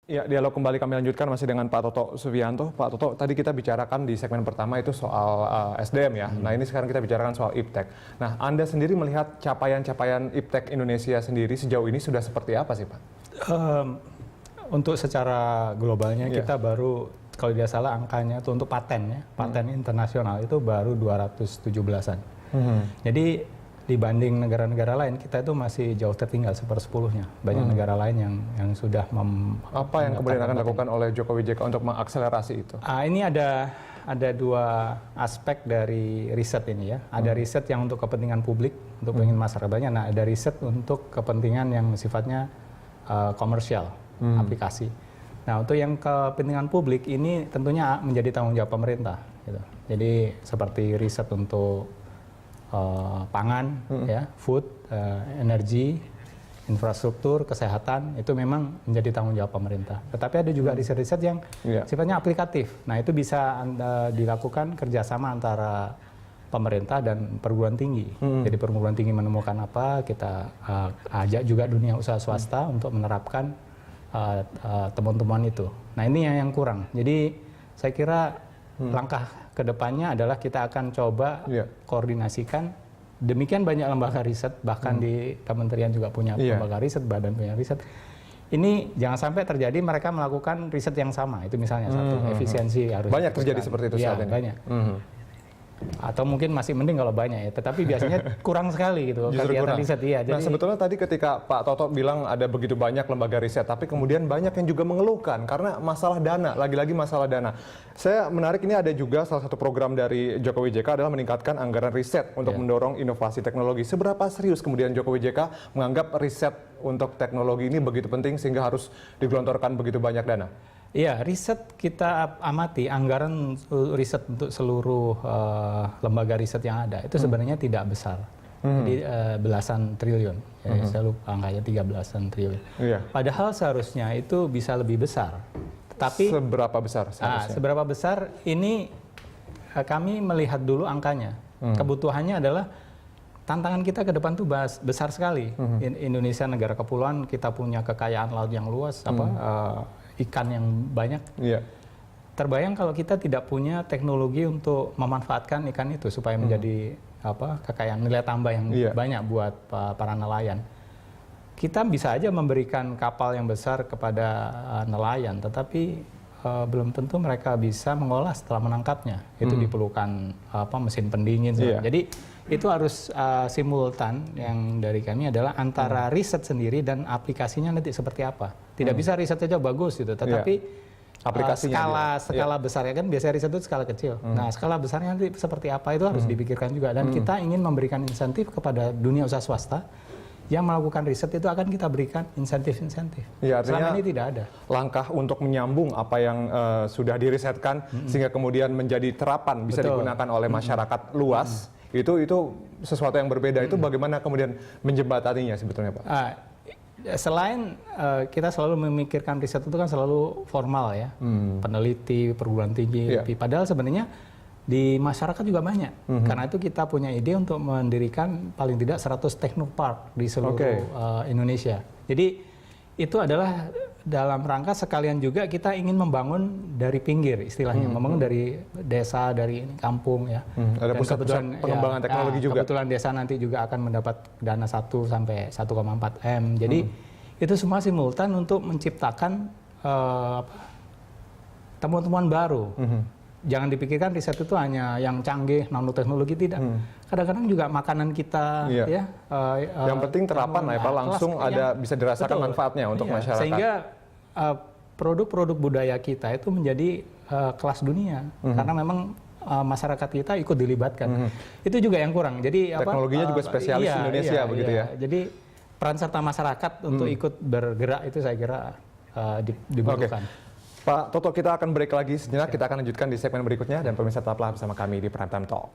Ya, dialog kembali kami lanjutkan masih dengan Pak Toto Subianto. Pak Toto, tadi kita bicarakan di segmen pertama itu soal SDM ya. Nah, ini sekarang kita bicarakan soal IPTEK. Nah, Anda sendiri melihat capaian-capaian IPTEK Indonesia sendiri sejauh ini sudah seperti apa sih, Pak? Untuk secara globalnya kita baru, kalau tidak salah angkanya itu untuk paten ya, paten internasional itu baru 217-an. Jadi dibanding negara-negara lain, kita itu masih jauh tertinggal sepersepuluhnya. Banyak negara lain yang sudah apa yang kemudian akan dilakukan oleh Jokowi JK untuk mengakselerasi itu? Ini ada dua aspek dari riset ini ya. Ada riset yang untuk kepentingan publik, untuk kepentingan masyarakat banyak. Nah, ada riset untuk kepentingan yang sifatnya komersial, aplikasi. Nah, untuk yang kepentingan publik ini tentunya menjadi tanggung jawab pemerintah. Gitu. Jadi seperti riset untuk pangan, ya, food, energi, infrastruktur, kesehatan, itu memang menjadi tanggung jawab pemerintah. Tetapi ada juga riset-riset yang sifatnya aplikatif. Nah, itu bisa dilakukan kerjasama antara pemerintah dan perguruan tinggi. Jadi perguruan tinggi menemukan apa, kita ajak juga dunia usaha swasta untuk menerapkan temuan-temuan itu. Nah, ini yang kurang. Jadi saya kira langkah kedepannya adalah kita akan coba koordinasikan. Demikian banyak lembaga riset, bahkan di kementerian juga punya lembaga riset, badan punya riset. Ini jangan sampai terjadi mereka melakukan riset yang sama. Itu misalnya satu, efisiensi harus banyak terjadi seperti itu saat ini. Banyak. Atau mungkin masih mending kalau banyak ya, tetapi biasanya kurang sekali gitu kegiatan riset. Iya, nah, sebetulnya tadi ketika Pak Toto bilang ada begitu banyak lembaga riset, tapi kemudian banyak yang juga mengeluhkan karena masalah dana, lagi-lagi masalah dana. Saya menarik, ini ada juga salah satu program dari Jokowi JK adalah meningkatkan anggaran riset untuk mendorong inovasi teknologi. Seberapa serius kemudian Jokowi JK menganggap riset untuk teknologi ini begitu penting sehingga harus digelontorkan begitu banyak dana? Iya, riset kita amati, anggaran riset untuk seluruh lembaga riset yang ada itu sebenarnya tidak besar. Jadi belasan triliun, saya lupa angkanya 13-an triliun. Padahal seharusnya itu bisa lebih besar. Tapi seberapa besar seharusnya? Seberapa besar ini kami melihat dulu angkanya. Kebutuhannya adalah tantangan kita ke depan tuh besar sekali. Indonesia negara kepulauan, kita punya kekayaan laut yang luas, ikan yang banyak. Terbayang kalau kita tidak punya teknologi untuk memanfaatkan ikan itu supaya menjadi kekayaan nilai tambah yang banyak buat para nelayan. Kita bisa aja memberikan kapal yang besar kepada nelayan, tetapi belum tentu mereka bisa mengolah setelah menangkapnya. Itu diperlukan mesin pendingin. Jadi itu harus simultan. Yang dari kami adalah antara riset sendiri dan aplikasinya nanti seperti apa. Tidak bisa riset saja bagus gitu, tetapi skala besarnya kan biasanya riset itu skala kecil. Nah, skala besarnya nanti seperti apa itu harus dipikirkan juga. Dan kita ingin memberikan insentif kepada dunia usaha swasta yang melakukan riset, itu akan kita berikan insentif-insentif. Selama ini tidak ada. Langkah untuk menyambung apa yang sudah dirisetkan sehingga kemudian menjadi terapan bisa digunakan oleh masyarakat luas, itu sesuatu yang berbeda. Itu bagaimana kemudian menjembataninya sebetulnya, Pak? Selain kita selalu memikirkan riset itu kan selalu formal ya, peneliti, perguruan tinggi, padahal sebenarnya di masyarakat juga banyak. Karena itu kita punya ide untuk mendirikan paling tidak 100 teknopark di seluruh Indonesia. Jadi itu adalah dalam rangka sekalian juga kita ingin membangun dari pinggir istilahnya, membangun dari desa, dari kampung ya. Ada pusat-pusat pengembangan teknologi juga. Kebetulan desa nanti juga akan mendapat dana 1 sampai 1,4 M. Jadi itu semua simultan untuk menciptakan temuan-temuan baru. Jangan dipikirkan riset itu hanya yang canggih, nanoteknologi, tidak. Kadang-kadang juga makanan kita, yang penting terapan lah ya Pak, langsung bisa dirasakan manfaatnya untuk masyarakat. Sehingga produk-produk budaya kita itu menjadi kelas dunia, karena memang masyarakat kita ikut dilibatkan. Itu juga yang kurang. Jadi teknologinya juga spesialis Indonesia begitu ya. Jadi peran serta masyarakat untuk ikut bergerak itu saya kira dibutuhkan. Pak Toto, kita akan break lagi sejenak, kita akan lanjutkan di segmen berikutnya, dan pemirsa tetaplah bersama kami di Prime Time Talk.